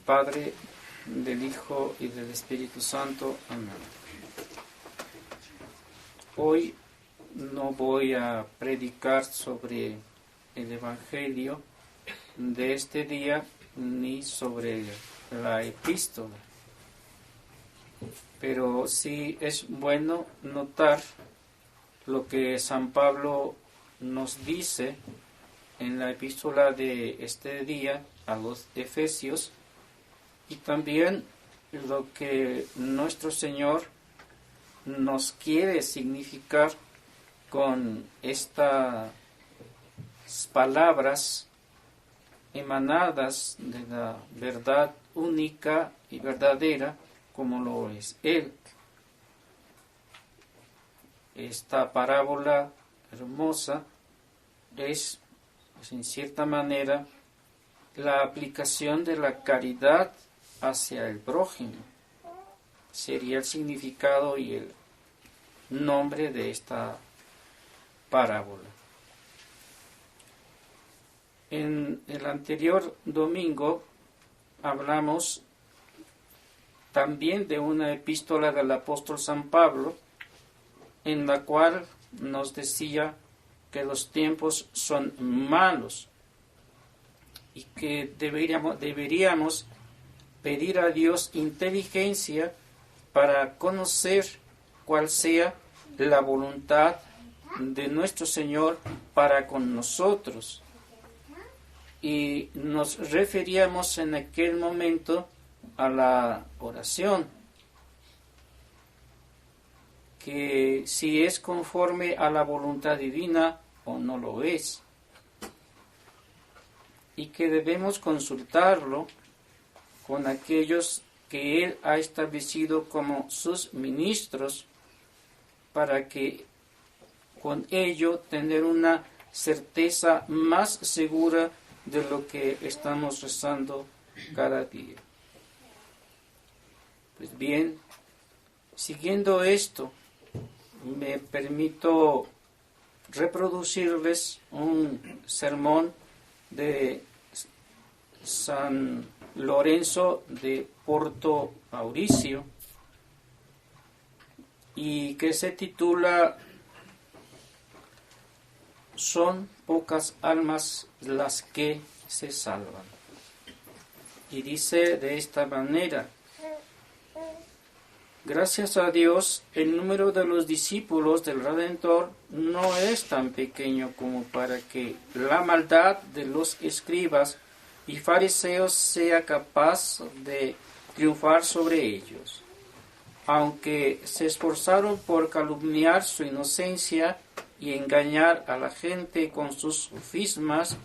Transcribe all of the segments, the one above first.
Padre, del Hijo y del Espíritu Santo. Amén. Hoy no voy a predicar sobre el Evangelio de este día ni sobre la epístola, pero sí es bueno notar lo que San Pablo nos dice en la epístola de este día a los Efesios, y también lo que nuestro Señor nos quiere significar con estas palabras emanadas de la verdad única y verdadera como lo es Él. Esta parábola hermosa es, en cierta manera, la aplicación de la caridad hacia el prójimo. Sería el significado y el nombre de esta parábola. En el anterior domingo hablamos también de una epístola del apóstol San Pablo, en la cual nos decía que los tiempos son malos y que deberíamos pedir a Dios inteligencia para conocer cuál sea la voluntad de nuestro Señor para con nosotros. Y nos referíamos en aquel momento a la oración, que si es conforme a la voluntad divina o no lo es, y que debemos consultarlo con aquellos que Él ha establecido como sus ministros, para que con ello tener una certeza más segura de lo que estamos rezando cada día. Pues bien, siguiendo esto, me permito reproducirles un sermón de San Lorenzo de Porto Mauricio, y que se titula "Son pocas almas las que se salvan", y dice de esta manera: gracias a Dios, el número de los discípulos del Redentor no es tan pequeño como para que la maldad de los escribas y fariseos sea capaz de triunfar sobre ellos. Aunque se esforzaron por calumniar su inocencia y engañar a la gente con sus sofismas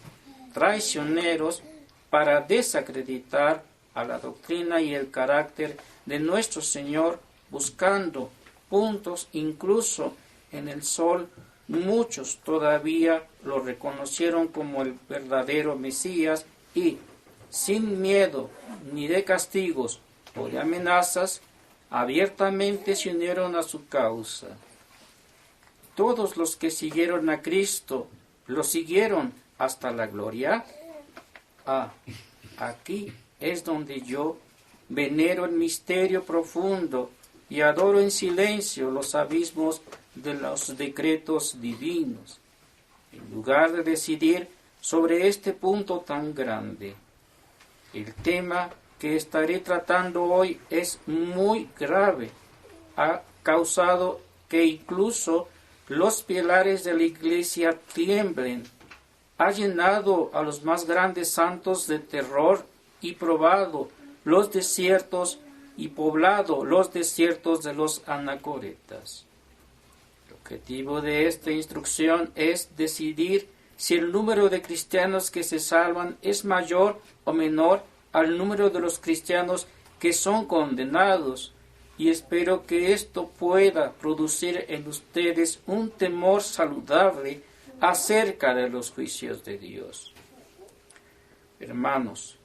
traicioneros para desacreditar a la doctrina y el carácter de nuestro Señor, buscando puntos incluso en el sol, muchos todavía lo reconocieron como el verdadero Mesías y, sin miedo ni de castigos o de amenazas, abiertamente se unieron a su causa. Todos los que siguieron a Cristo lo siguieron hasta la gloria. Aquí es donde yo venero el misterio profundo y adoro en silencio los abismos de los decretos divinos, en lugar de decidir sobre este punto tan grande. El tema que estaré tratando hoy es muy grave. Ha causado que incluso los pilares de la Iglesia tiemblen. Ha llenado a los más grandes santos de terror y probado los desiertos y poblado los desiertos de los anacoretas. El objetivo de esta instrucción es decidir si el número de cristianos que se salvan es mayor o menor al número de los cristianos que son condenados, y espero que esto pueda producir en ustedes un temor saludable acerca de los juicios de Dios. Hermanos,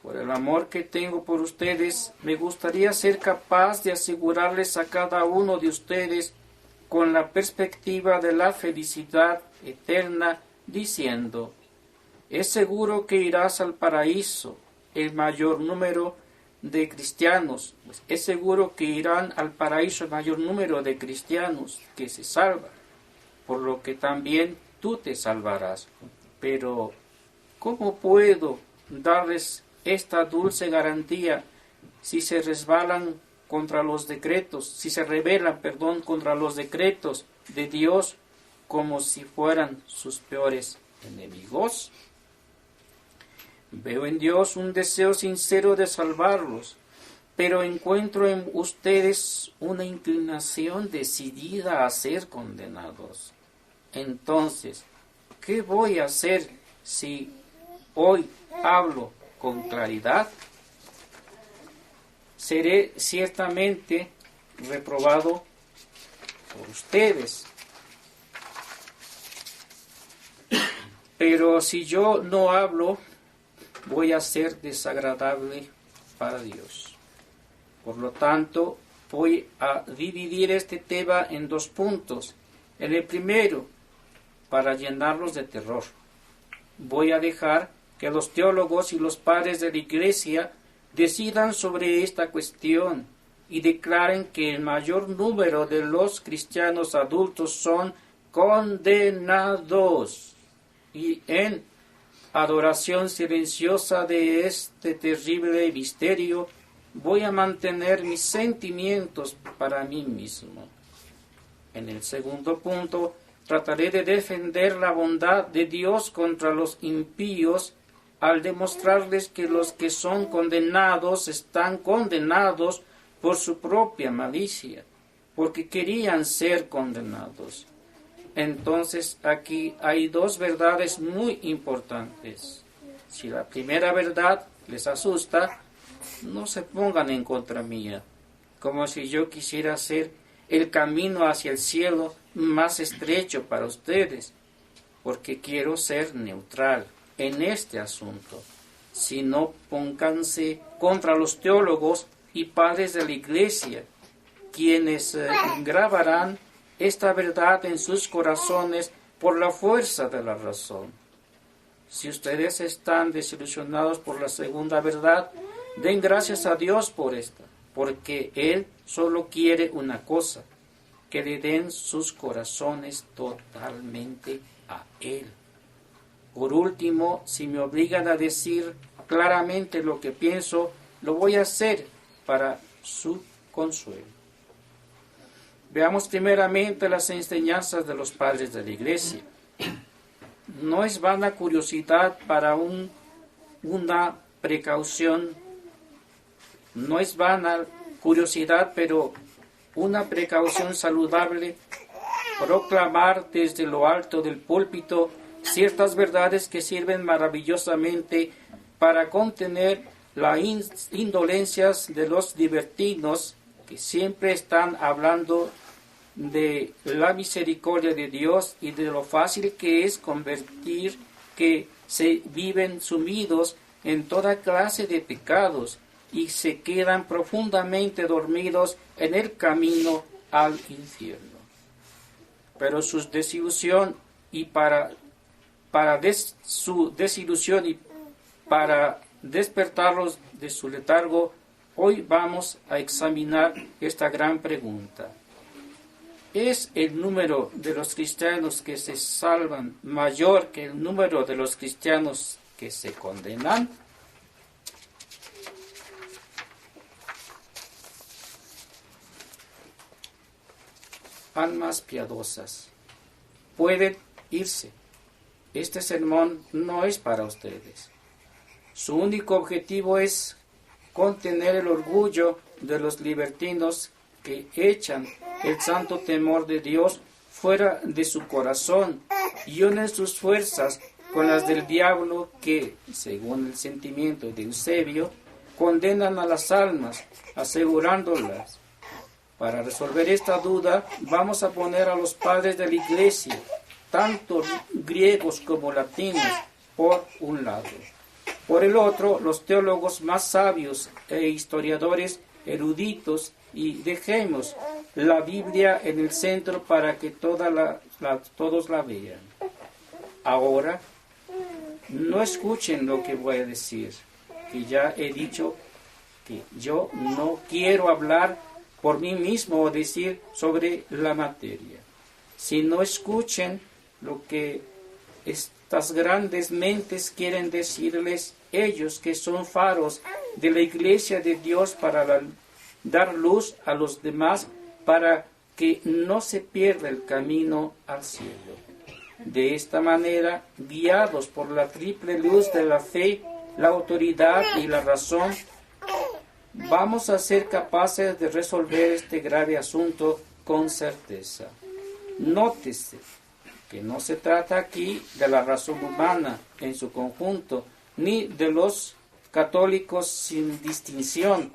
por el amor que tengo por ustedes, me gustaría ser capaz de asegurarles a cada uno de ustedes con la perspectiva de la felicidad eterna, diciendo: es seguro que irás al paraíso, el mayor número de cristianos. Pues es seguro que irán al paraíso el mayor número de cristianos que se salvan, por lo que también tú te salvarás. Pero, ¿cómo puedo darles esta dulce garantía si se resbalan contra los decretos, si se rebelan, contra los decretos de Dios como si fueran sus peores enemigos? Veo en Dios un deseo sincero de salvarlos, pero encuentro en ustedes una inclinación decidida a ser condenados. Entonces, ¿qué voy a hacer si hoy hablo con claridad? Seré ciertamente reprobado por ustedes. Pero si yo no hablo, voy a ser desagradable para Dios. Por lo tanto, voy a dividir este tema en 2 puntos. En el primero, para llenarlos de terror, voy a dejar que los teólogos y los padres de la Iglesia decidan sobre esta cuestión y declaren que el mayor número de los cristianos adultos son condenados. Y en adoración silenciosa de este terrible misterio, voy a mantener mis sentimientos para mí mismo. En el segundo punto, trataré de defender la bondad de Dios contra los impíos al demostrarles que los que son condenados están condenados por su propia malicia, porque querían ser condenados. Entonces aquí hay 2 verdades muy importantes. Si la primera verdad les asusta, no se pongan en contra mía, como si yo quisiera hacer el camino hacia el cielo más estrecho para ustedes, porque quiero ser neutral en este asunto. Si no, pónganse contra los teólogos y padres de la Iglesia, quienes grabarán esta verdad en sus corazones por la fuerza de la razón. Si ustedes están desilusionados por la segunda verdad, den gracias a Dios por esta, porque Él solo quiere una cosa, que le den sus corazones totalmente a Él. Por último, si me obligan a decir claramente lo que pienso, lo voy a hacer para su consuelo. Veamos primeramente las enseñanzas de los padres de la Iglesia. No es vana curiosidad para una precaución, no es vana curiosidad, pero una precaución saludable, proclamar desde lo alto del púlpito ciertas verdades que sirven maravillosamente para contener las indolencias de los libertinos que siempre están hablando de la misericordia de Dios y de lo fácil que es convertir que se viven sumidos en toda clase de pecados y se quedan profundamente dormidos en el camino al infierno. Pero su desilusión y su desilusión y para despertarlos de su letargo, hoy vamos a examinar esta gran pregunta. ¿Es el número de los cristianos que se salvan mayor que el número de los cristianos que se condenan? Almas piadosas, pueden irse. Este sermón no es para ustedes. Su único objetivo es contener el orgullo de los libertinos que echan el santo temor de Dios fuera de su corazón y unen sus fuerzas con las del diablo que, según el sentimiento de Eusebio, condenan a las almas, asegurándolas. Para resolver esta duda, vamos a poner a los padres de la Iglesia, tanto griegos como latinos, por un lado. Por el otro, los teólogos más sabios e historiadores eruditos, y dejemos la Biblia en el centro para que todos la vean. Ahora, no escuchen lo que voy a decir. que ya he dicho que yo no quiero hablar por mí mismo o decir sobre la materia. Si no escuchen lo que estas grandes mentes quieren decirles, ellos que son faros de la iglesia de Dios para dar luz a los demás, para que no se pierda el camino al cielo. De esta manera, guiados por la triple luz de la fe, la autoridad y la razón, vamos a ser capaces de resolver este grave asunto con certeza. Nótese que no se trata aquí de la razón humana en su conjunto, ni de los católicos sin distinción,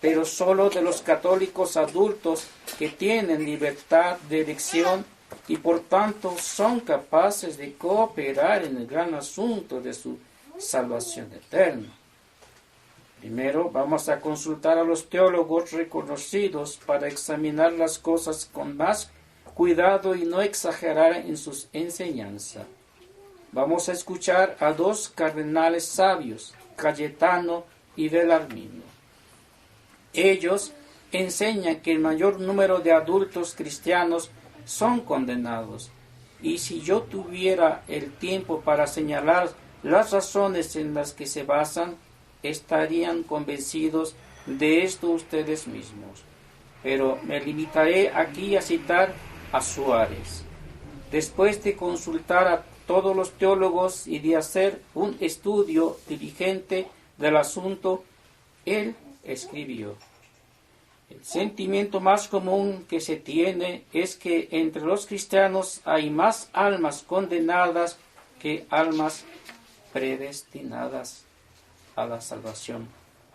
pero solo de los católicos adultos que tienen libertad de elección y por tanto son capaces de cooperar en el gran asunto de su salvación eterna. Primero vamos a consultar a los teólogos reconocidos para examinar las cosas con más cuidado y no exagerar en sus enseñanzas. Vamos a escuchar a dos cardenales sabios, Cayetano y Bellarmino. Ellos enseñan que el mayor número de adultos cristianos son condenados, y si yo tuviera el tiempo para señalar las razones en las que se basan, estarían convencidos de esto ustedes mismos. Pero me limitaré aquí a citar a Suárez. Después de consultar a todos los teólogos y de hacer un estudio diligente del asunto, él escribió: el sentimiento más común que se tiene es que entre los cristianos hay más almas condenadas que almas predestinadas a la salvación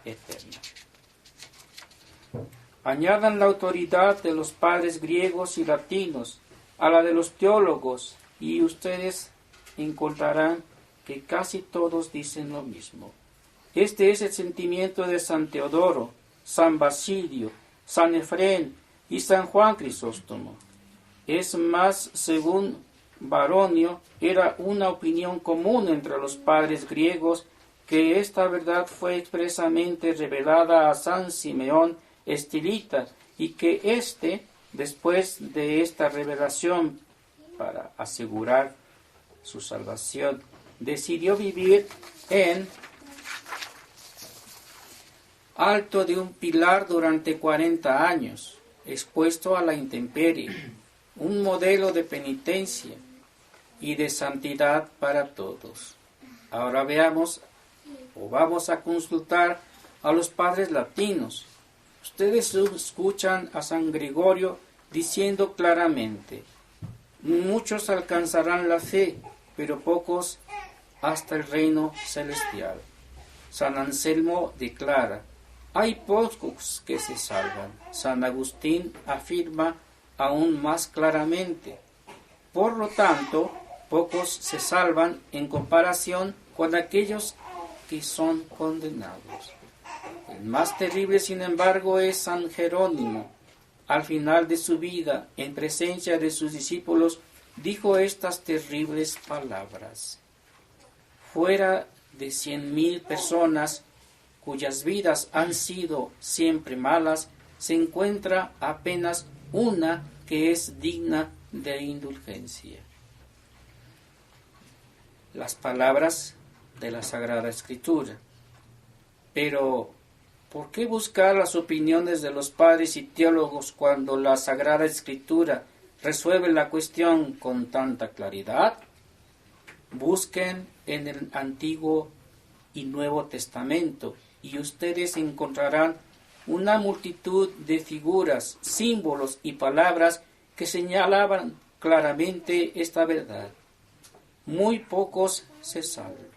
eterna. Añadan la autoridad de los padres griegos y latinos a la de los teólogos y ustedes encontrarán que casi todos dicen lo mismo. Este es el sentimiento de San Teodoro, San Basilio, San Efrén y San Juan Crisóstomo. Es más, según Baronio, era una opinión común entre los padres griegos que esta verdad fue expresamente revelada a San Simeón Estilita y que éste, después de esta revelación, para asegurar su salvación, decidió vivir en alto de un pilar durante 40 años, expuesto a la intemperie, un modelo de penitencia y de santidad para todos. Ahora veamos, o vamos a consultar a los padres latinos. Ustedes escuchan a San Gregorio diciendo claramente: muchos alcanzarán la fe, pero pocos hasta el reino celestial. San Anselmo declara: hay pocos que se salvan. San Agustín afirma aún más claramente: por lo tanto, pocos se salvan en comparación con aquellos que son condenados. El más terrible, sin embargo, es San Jerónimo. Al final de su vida, en presencia de sus discípulos, dijo estas terribles palabras: fuera de 100.000 personas cuyas vidas han sido siempre malas, se encuentra apenas una que es digna de indulgencia. Las palabras de la Sagrada Escritura. Pero, ¿por qué buscar las opiniones de los padres y teólogos cuando la Sagrada Escritura resuelve la cuestión con tanta claridad? Busquen en el Antiguo y Nuevo Testamento y ustedes encontrarán una multitud de figuras, símbolos y palabras que señalaban claramente esta verdad. Muy pocos se salvan.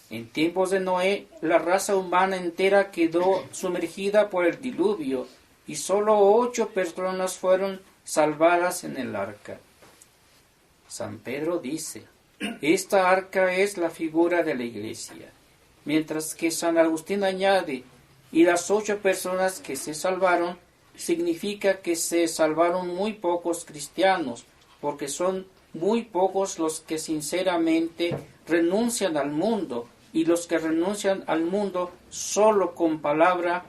En tiempos de Noé, la raza humana entera quedó sumergida por el diluvio y solo 8 personas fueron salvadas en el arca. San Pedro dice: esta arca es la figura de la iglesia. Mientras que San Agustín añade: y las 8 personas que se salvaron, significa que se salvaron muy pocos cristianos, porque son muy pocos los que sinceramente renuncian al mundo y los que renuncian al mundo solo con palabra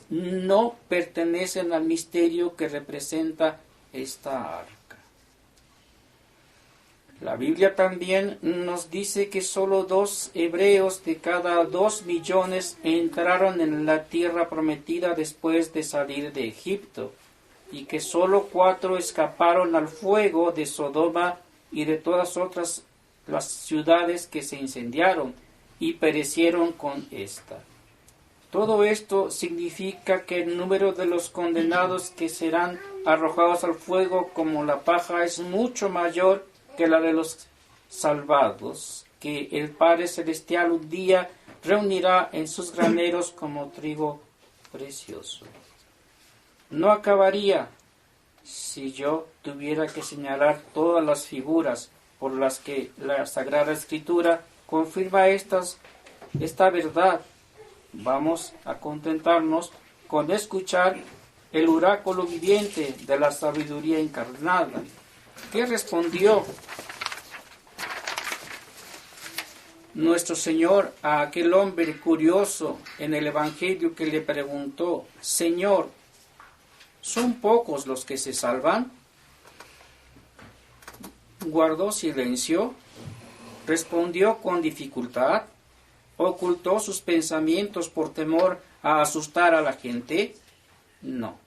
no pertenecen al misterio que representa esta arca. La Biblia también nos dice que solo 2 hebreos de cada 2 millones entraron en la tierra prometida después de salir de Egipto, y que solo 4 escaparon al fuego de Sodoma y de todas las ciudades que se incendiaron y perecieron con esta. Todo esto significa que el número de los condenados que serán arrojados al fuego como la paja es mucho mayor que la de los salvados, que el Padre Celestial un día reunirá en sus graneros como trigo precioso. No acabaría si yo tuviera que señalar todas las figuras por las que la Sagrada Escritura confirma esta verdad. Vamos a contentarnos con escuchar el oráculo viviente de la sabiduría encarnada. ¿Qué respondió nuestro Señor a aquel hombre curioso en el Evangelio que le preguntó: Señor, ¿son pocos los que se salvan? Guardó silencio, respondió con dificultad, ocultó sus pensamientos por temor a asustar a la gente. No.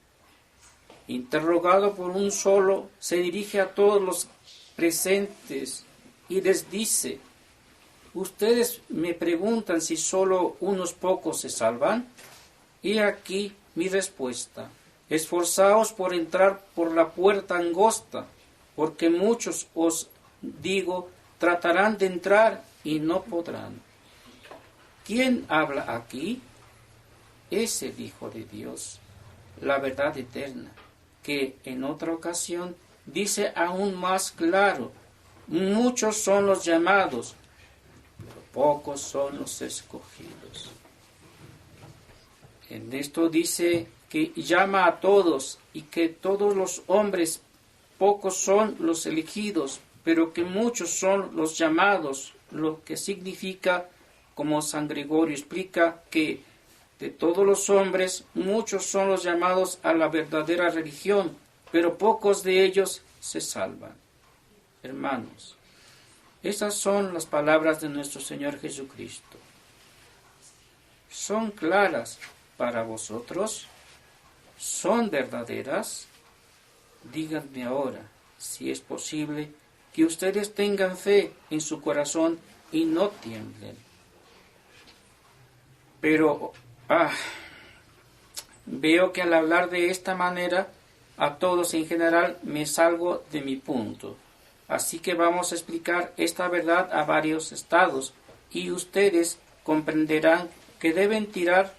Interrogado por un solo, se dirige a todos los presentes y les dice: ustedes me preguntan si solo unos pocos se salvan. He aquí mi respuesta: esforzaos por entrar por la puerta angosta, porque muchos, os digo, tratarán de entrar y no podrán. ¿Quién habla aquí? Es el Hijo de Dios, la verdad eterna, que en otra ocasión dice aún más claro: muchos son los llamados, pero pocos son los escogidos. En esto dice que llama a todos y que todos los hombres, pocos son los elegidos, pero que muchos son los llamados, lo que significa, como San Gregorio explica, que de todos los hombres, muchos son los llamados a la verdadera religión, pero pocos de ellos se salvan. Hermanos, esas son las palabras de nuestro Señor Jesucristo. ¿Son claras para vosotros? ¿Son verdaderas? Díganme ahora, si es posible, que ustedes tengan fe en su corazón y no tiemblen. Pero veo que al hablar de esta manera, a todos en general me salgo de mi punto. Así que vamos a explicar esta verdad a varios estados, y ustedes comprenderán que deben tirar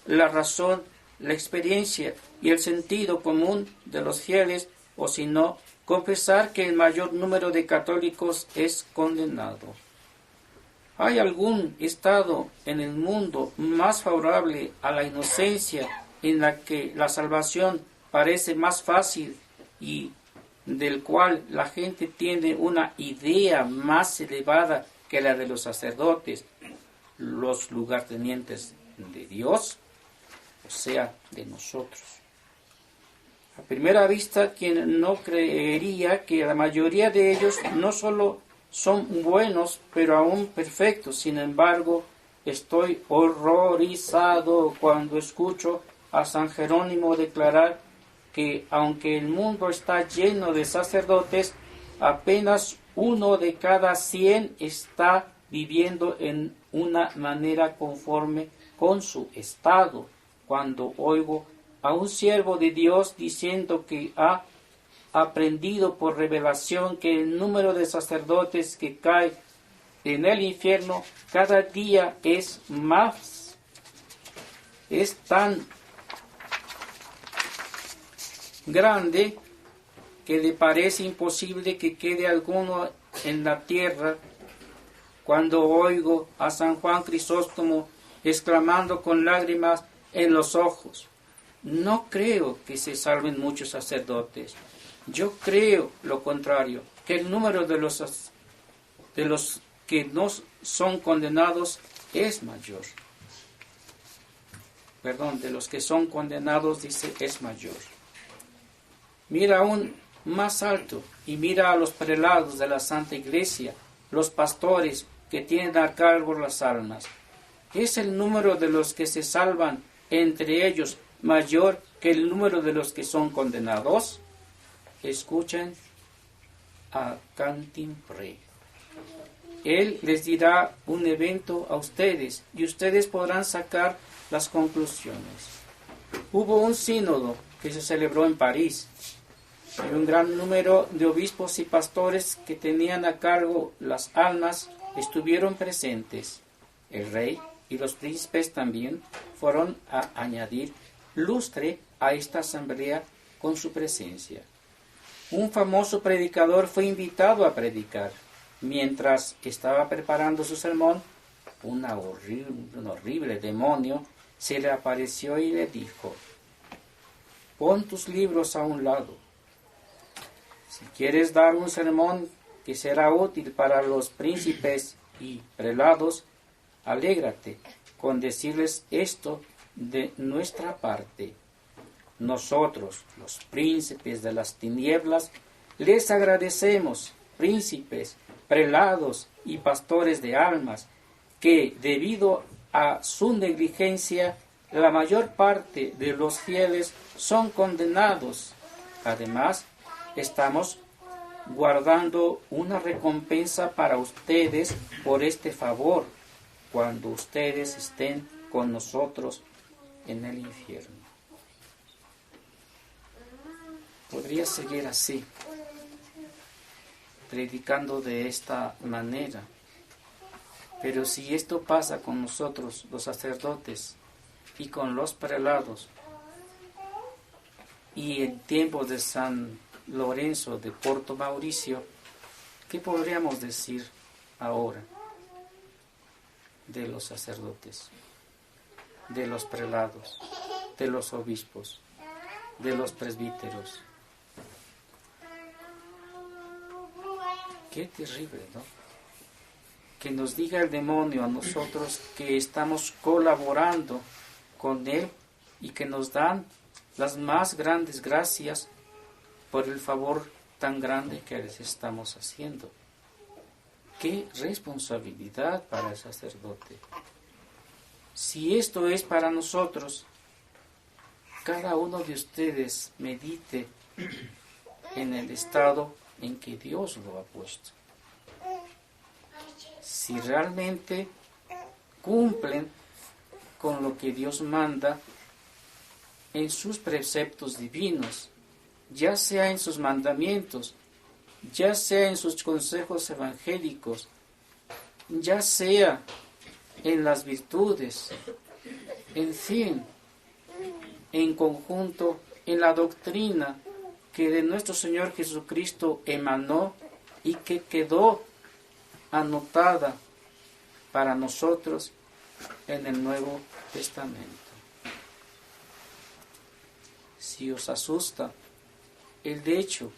la razón, la experiencia y el sentido común de los fieles, o si no, confesar que el mayor número de católicos es condenado. ¿Hay algún estado en el mundo más favorable a la inocencia, en la que la salvación parece más fácil y del cual la gente tiene una idea más elevada que la de los sacerdotes, los lugartenientes de Dios, o sea, de nosotros? A primera vista, quien no creería que la mayoría de ellos no solo son buenos, pero aún perfectos. Sin embargo, estoy horrorizado cuando escucho a San Jerónimo declarar que, aunque el mundo está lleno de sacerdotes, apenas 1 de cada 100 está viviendo en una manera conforme con su estado. Cuando oigo a un siervo de Dios diciendo que ha aprendido por revelación que el número de sacerdotes que cae en el infierno cada día es tan grande que le parece imposible que quede alguno en la tierra, cuando oigo a San Juan Crisóstomo exclamando con lágrimas en los ojos: no creo que se salven muchos sacerdotes. Yo creo lo contrario, que el número de los que no son condenados es mayor. Perdón, de los que son condenados, dice, es mayor. Mira aún más alto y mira a los prelados de la Santa Iglesia, los pastores que tienen a cargo las almas. ¿Es el número de los que se salvan entre ellos mayor que el número de los que son condenados? Escuchen a Cantimpré. Él les dirá un evento a ustedes y ustedes podrán sacar las conclusiones. Hubo un sínodo que se celebró en París y un gran número de obispos y pastores que tenían a cargo las almas estuvieron presentes. El rey y los príncipes también fueron a añadir lustre a esta asamblea con su presencia. Un famoso predicador fue invitado a predicar. Mientras estaba preparando su sermón, un horrible demonio se le apareció y le dijo: pon tus libros a un lado. Si quieres dar un sermón que será útil para los príncipes y prelados, alégrate con decirles esto de nuestra parte. Nosotros, los príncipes de las tinieblas, les agradecemos, príncipes, prelados y pastores de almas, que debido a su negligencia, la mayor parte de los fieles son condenados. Además, estamos guardando una recompensa para ustedes por este favor, cuando ustedes estén con nosotros en el infierno. Podría seguir así, predicando de esta manera. Pero si esto pasa con nosotros, los sacerdotes, y con los prelados, y en tiempos de San Lorenzo de Porto Mauricio, ¿qué podríamos decir ahora de los sacerdotes, de los prelados, de los obispos, de los presbíteros? Qué terrible, ¿no? Que nos diga el demonio a nosotros que estamos colaborando con él y que nos dan las más grandes gracias por el favor tan grande que les estamos haciendo. Qué responsabilidad para el sacerdote. Si esto es para nosotros, cada uno de ustedes medite en el estado en que Dios lo ha puesto. Si realmente cumplen con lo que Dios manda en sus preceptos divinos, ya sea en sus mandamientos, ya sea en sus consejos evangélicos, ya sea en las virtudes, en fin, en conjunto, en la doctrina que de nuestro Señor Jesucristo emanó y que quedó anotada para nosotros en el Nuevo Testamento. Si os asusta el hecho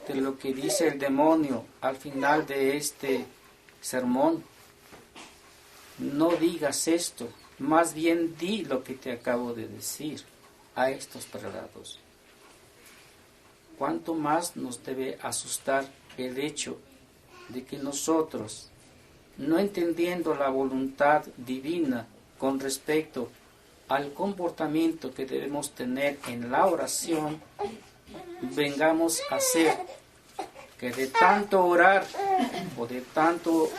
de lo que dice el demonio al final de este sermón, no digas esto, más bien di lo que te acabo de decir a estos prelados. ¿Cuánto más nos debe asustar el hecho de que nosotros, no entendiendo la voluntad divina con respecto al comportamiento que debemos tener en la oración, vengamos a hacer que de tanto orar o de tanto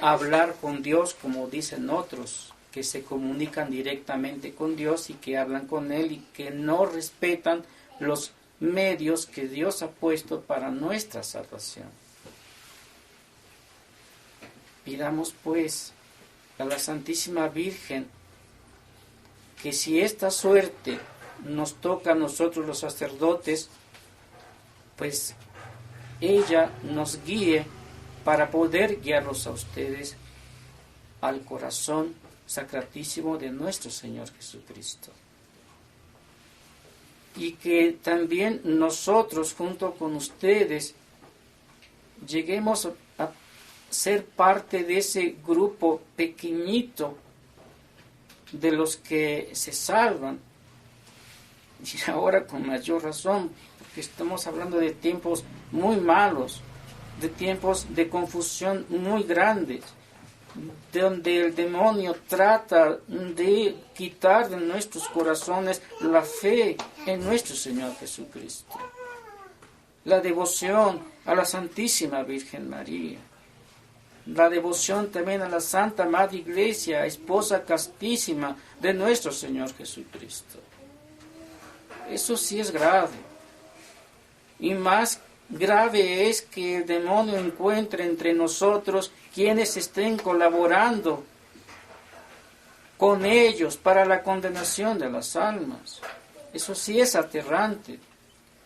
hablar con Dios, como dicen otros, que se comunican directamente con Dios y que hablan con Él y que no respetan los medios que Dios ha puesto para nuestra salvación. Pidamos pues a la Santísima Virgen que si esta suerte nos toca a nosotros los sacerdotes, pues ella nos guíe para poder guiarlos a ustedes al corazón sacratísimo de nuestro Señor Jesucristo. Y que también nosotros junto con ustedes lleguemos a ser parte de ese grupo pequeñito de los que se salvan. Y ahora con mayor razón, porque estamos hablando de tiempos muy malos, de tiempos de confusión muy grandes, donde el demonio trata de quitar de nuestros corazones la fe en nuestro Señor Jesucristo, la devoción a la Santísima Virgen María, la devoción también a la Santa Madre Iglesia, esposa castísima de nuestro Señor Jesucristo. Eso sí es grave. Y más grave es que el demonio encuentre entre nosotros quienes estén colaborando con ellos para la condenación de las almas. Eso sí es aterrante,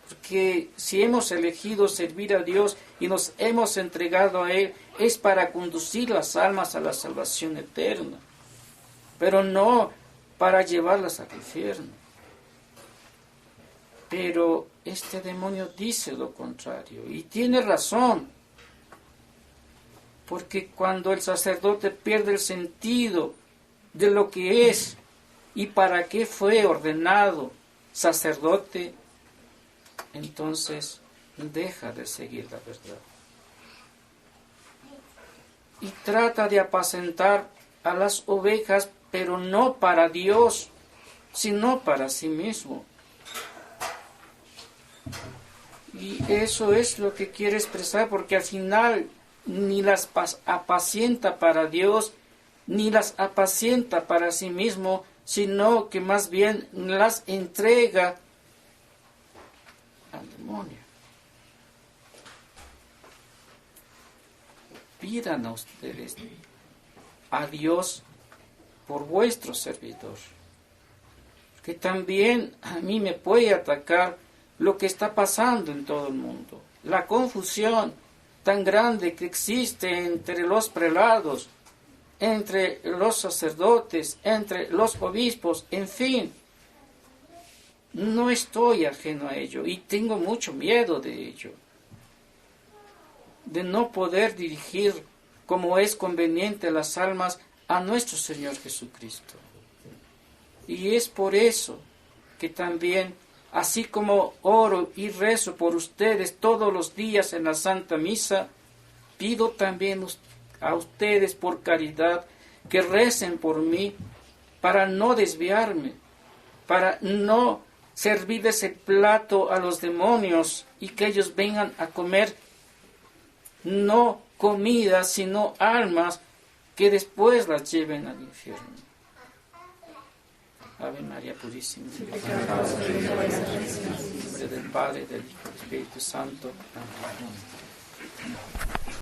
porque si hemos elegido servir a Dios y nos hemos entregado a Él, es para conducir las almas a la salvación eterna, pero no para llevarlas al infierno. Pero este demonio dice lo contrario, y tiene razón, porque cuando el sacerdote pierde el sentido de lo que es y para qué fue ordenado sacerdote, entonces deja de seguir la verdad. Y trata de apacentar a las ovejas, pero no para Dios, sino para sí mismo. Y eso es lo que quiere expresar, porque al final ni las apacienta para Dios, ni las apacienta para sí mismo, sino que más bien las entrega al demonio. Pidan a ustedes a Dios por vuestro servidor, que también a mí me puede atacar lo que está pasando en todo el mundo, la confusión tan grande que existe entre los prelados, entre los sacerdotes, entre los obispos, en fin. No estoy ajeno a ello y tengo mucho miedo de ello, de no poder dirigir como es conveniente las almas a nuestro Señor Jesucristo. Y es por eso que también, así como oro y rezo por ustedes todos los días en la Santa Misa, pido también a ustedes por caridad que recen por mí para no desviarme, para no servirles el plato a los demonios y que ellos vengan a comer no comida, sino almas que después las lleven al infierno. Ave María Purísima. En nombre del Padre, del Hijo y del Espíritu Santo. Amén.